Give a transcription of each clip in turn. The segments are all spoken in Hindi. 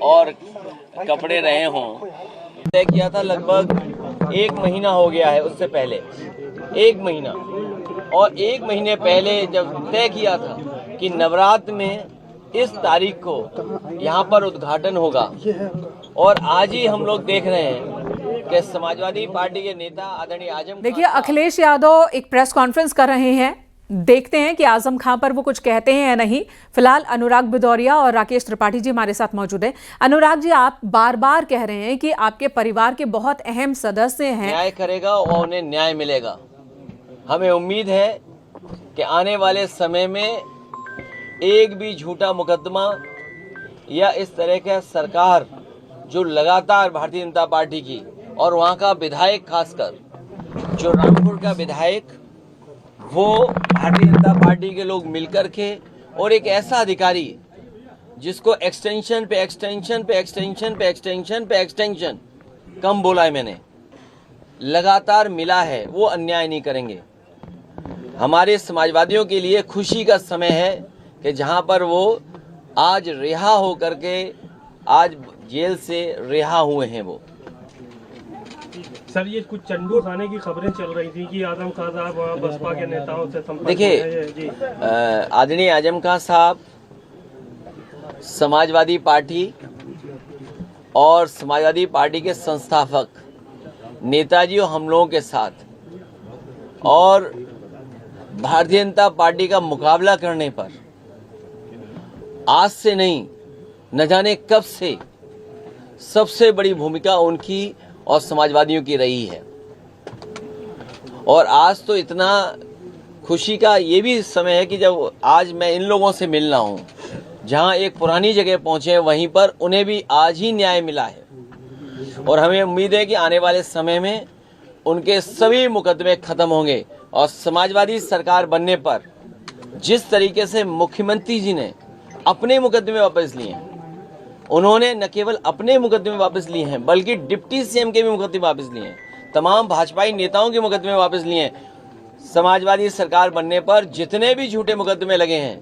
और कपड़े रहे हों। तय किया था लगभग 1 महीना हो गया है, उससे पहले 1 महीना, और 1 महीने पहले जब तय किया था कि नवरात्र में इस तारीख को यहाँ पर उद्घाटन होगा, और आज ही हम लोग देख रहे हैं कि समाजवादी पार्टी के नेता आदरणीय आजम, देखिए अखिलेश यादव एक प्रेस कॉन्फ्रेंस कर रहे हैं, देखते हैं कि आजम खां पर वो कुछ कहते हैं या नहीं। फिलहाल अनुराग भदौरिया और राकेश त्रिपाठी जी हमारे साथ मौजूद हैं। अनुराग जी, आप बार बार कह रहे हैं कि आपके परिवार के बहुत अहम सदस्य हैं, न्याय करेगा और उन्हें न्याय मिलेगा। हमें उम्मीद है कि आने वाले समय में एक भी झूठा मुकदमा या इस तरह का सरकार जो लगातार भारतीय जनता पार्टी की और वहाँ का विधायक, खासकर जो रामपुर का विधायक, वो भारतीय जनता पार्टी के लोग मिलकर के, और एक ऐसा अधिकारी जिसको एक्सटेंशन पे एक्सटेंशन पे एक्सटेंशन पे एक्सटेंशन पे एक्सटेंशन, कम बोला है मैंने, लगातार मिला है, वो अन्याय नहीं करेंगे। हमारे समाजवादियों के लिए खुशी का समय है कि जहां पर वो आज रिहा होकर के, आज जेल से रिहा हुए हैं। वो सर, ये कुछ चंडू खाने की खबरें चल रही थी कि आजम खां साहब बसपा के नेताओं से संपर्क। देखिए, आदरणीय आजम खां साहब समाजवादी पार्टी और समाजवादी पार्टी के संस्थापक नेताजी और हम लोगों के साथ, और भारतीय जनता पार्टी का मुकाबला करने पर आज से नहीं, न जाने कब से सबसे बड़ी भूमिका उनकी और समाजवादियों की रही है। और आज तो इतना खुशी का ये भी समय है कि जब आज मैं इन लोगों से मिल रहा हूँ, जहाँ एक पुरानी जगह पहुँचे, वहीं पर उन्हें भी आज ही न्याय मिला है। और हमें उम्मीद है कि आने वाले समय में उनके सभी मुकदमे खत्म होंगे, और समाजवादी सरकार बनने पर जिस तरीके से मुख्यमंत्री जी ने अपने मुकदमे वापस लिए हैं, उन्होंने न केवल अपने मुकदमे वापस लिए हैं बल्कि डिप्टी सीएम के भी मुकदमे वापस लिए हैं, तमाम भाजपाई नेताओं के मुकदमे वापस लिए हैं। समाजवादी सरकार बनने पर जितने भी झूठे मुकदमे लगे हैं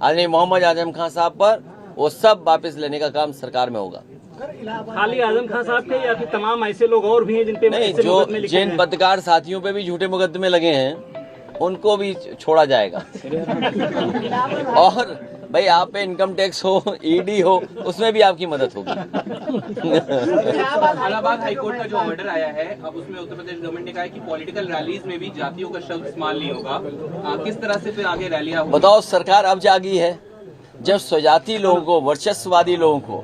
आदरणीय मोहम्मद आजम खां साहब पर, वो सब वापस लेने का काम सरकार में होगा। खाली आजम खां साहब के या फिर तमाम ऐसे लोग और भी हैं जिन पे नहीं, जो जिन पत्रकार साथियों पे भी झूठे मुकदमे लगे हैं उनको भी छोड़ा जाएगा। और भाई, आप पे इनकम टैक्स हो, ईडी हो, उसमें भी आपकी मदद होगी। इलाहाबाद हाईकोर्ट का जो ऑर्डर आया है, अब उसमें उत्तर प्रदेश गवर्नमेंट ने कहा है कि पॉलिटिकल रैलीज में भी जातियों का शब्द इस्तेमाल नहीं होगा। किस तरह से फिर आगे रैलियां होंगी? बताओ, सरकार अब जागी है जब स्वजाति लोगों को, वर्चस्ववादी लोगों को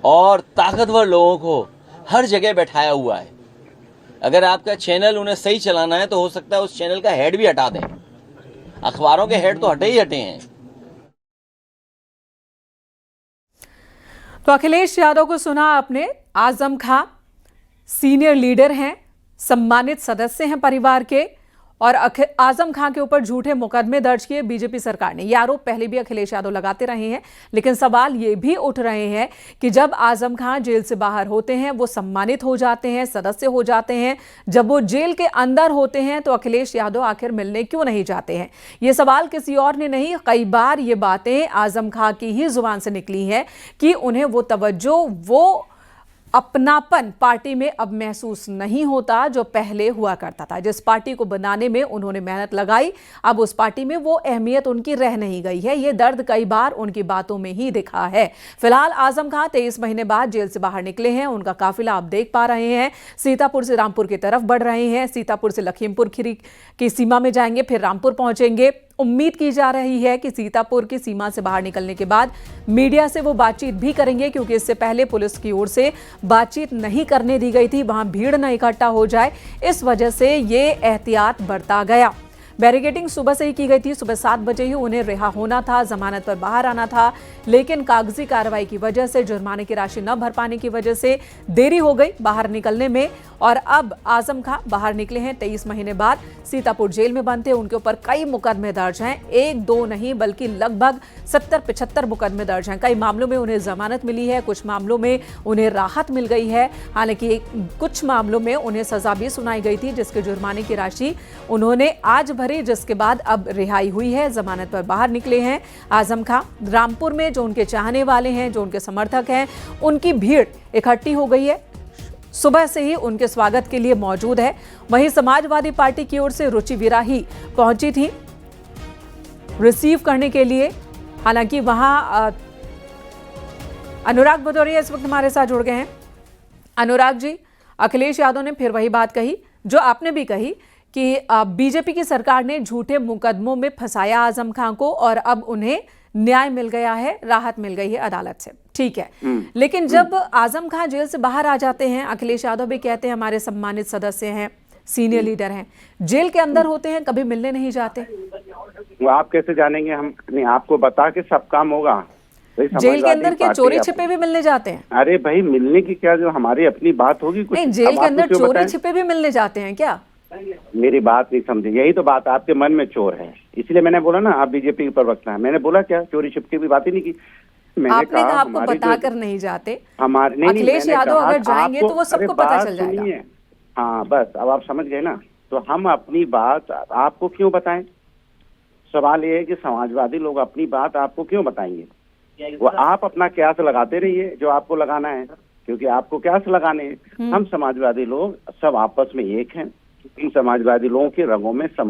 और ताकतवर लोगों को हर जगह बैठाया हुआ है। अगर आपका चैनल उन्हें सही चलाना है तो हो सकता है उस चैनल का हेड भी हटा दें। अखबारों के हेड तो हटे ही हटे हैं। तो अखिलेश यादव को सुना आपने। आजम खां सीनियर लीडर हैं, सम्मानित सदस्य हैं परिवार के, और आजम खां के ऊपर झूठे मुकदमे दर्ज किए बीजेपी सरकार ने। ये आरोप पहले भी अखिलेश यादव लगाते रहे हैं, लेकिन सवाल ये भी उठ रहे हैं कि जब आजम खां जेल से बाहर होते हैं, वो सम्मानित हो जाते हैं, सदस्य हो जाते हैं, जब वो जेल के अंदर होते हैं तो अखिलेश यादव आखिर मिलने क्यों नहीं जाते हैं? ये सवाल किसी और ने नहीं, कई बार ये बातें आजम खां की ही जुबान से निकली हैं कि उन्हें वो तवज्जो, वो अपनापन पार्टी में अब महसूस नहीं होता जो पहले हुआ करता था। जिस पार्टी को बनाने में उन्होंने मेहनत लगाई, अब उस पार्टी में वो अहमियत उनकी रह नहीं गई है। ये दर्द कई बार उनकी बातों में ही दिखा है। फिलहाल आजम खां 23 महीने बाद जेल से बाहर निकले हैं। उनका काफिला आप देख पा रहे हैं, सीतापुर से रामपुर की तरफ बढ़ रहे हैं। सीतापुर से लखीमपुर खीरी की सीमा में जाएंगे, फिर रामपुर पहुंचेंगे। उम्मीद की जा रही है कि सीतापुर की सीमा से बाहर निकलने के बाद मीडिया से वो बातचीत भी करेंगे, क्योंकि इससे पहले पुलिस की ओर से बातचीत नहीं करने दी गई थी, वहां भीड़ न इकट्ठा हो जाए, इस वजह से ये एहतियात बरता गया। बैरिकेडिंग सुबह से ही की गई थी, सुबह 7 बजे ही उन्हें रिहा होना था, जमानत पर बाहर आना था, लेकिन कागजी कार्रवाई की वजह से, जुर्माने की राशि न भर पाने की वजह से देरी हो गई बाहर निकलने में। और अब आजम खां बाहर निकले हैं 23 महीने बाद, सीतापुर जेल में बंद थे। उनके ऊपर कई मुकदमे दर्ज हैं, 1-2 नहीं बल्कि लगभग 70-75 मुकदमे दर्ज हैं। कई मामलों में उन्हें जमानत मिली है, कुछ मामलों में उन्हें राहत मिल गई है, हालांकि कुछ मामलों में उन्हें सजा भी सुनाई गई थी, जिसके जुर्माने की राशि उन्होंने आज भरी भरी, जिसके बाद अब रिहाई हुई है। जमानत पर बाहर निकले हैं आजम खां। रामपुर में जो उनके चाहने वाले हैं, जो उनके समर्थक हैं, उनकी भीड़ इकट्ठी हो गई है। सुबह से ही उनके स्वागत के लिए मौजूद है। वहीं समाजवादी पार्टी की ओर से रुचि विराही पहुंची थी रिसीव करने के लिए। हालांकि वहां अनुराग भदौरिया इस वक्त हमारे साथ जुड़ गए हैं। अनुराग जी, अखिलेश यादव ने फिर वही बात कही जो आपने भी कही कि बीजेपी की सरकार ने झूठे मुकदमों में फंसाया आजम खां को और अब उन्हें न्याय मिल गया है, राहत मिल गई है अदालत से। ठीक है, लेकिन जब आजम खां जेल से बाहर आ जाते हैं, अखिलेश यादव भी कहते हैं हमारे सम्मानित सदस्य हैं, सीनियर लीडर हैं, जेल के अंदर होते हैं, कभी मिलने नहीं जाते। वो आप कैसे जानेंगे? हम नहीं, आपको बता के सब काम होगा। जेल के अंदर के चोरी छिपे भी मिलने जाते हैं? अरे भाई, मिलने की क्या, जो हमारी अपनी बात होगी कुछ। नहीं, जेल के अंदर चोरी छिपे भी मिलने जाते हैं क्या? मेरी बात नहीं समझे, यही तो बात, आपके मन में चोर है, इसलिए मैंने बोला ना आप बीजेपी के प्रवक्ता हैं। मैंने बोला क्या चोरी छिपके की बात ही नहीं की। मैंने आपने कहा आपको बताकर नहीं जाते। हमारे अखिलेश यादव अगर जाएंगे तो वो सबको पता चल जाएगा। हाँ बस, अब आप समझ गए ना। तो हम अपनी बात आपको क्यों बताएं? सवाल ये है कि समाजवादी लोग अपनी बात आपको क्यों बताएंगे? वो आप अपना क्यास लगाते रहिए जो आपको लगाना है, क्योंकि आपको क्यास लगाने हैं। हम समाजवादी लोग सब आपस में एक हैं। इन समाजवादी लोगों के रंगों में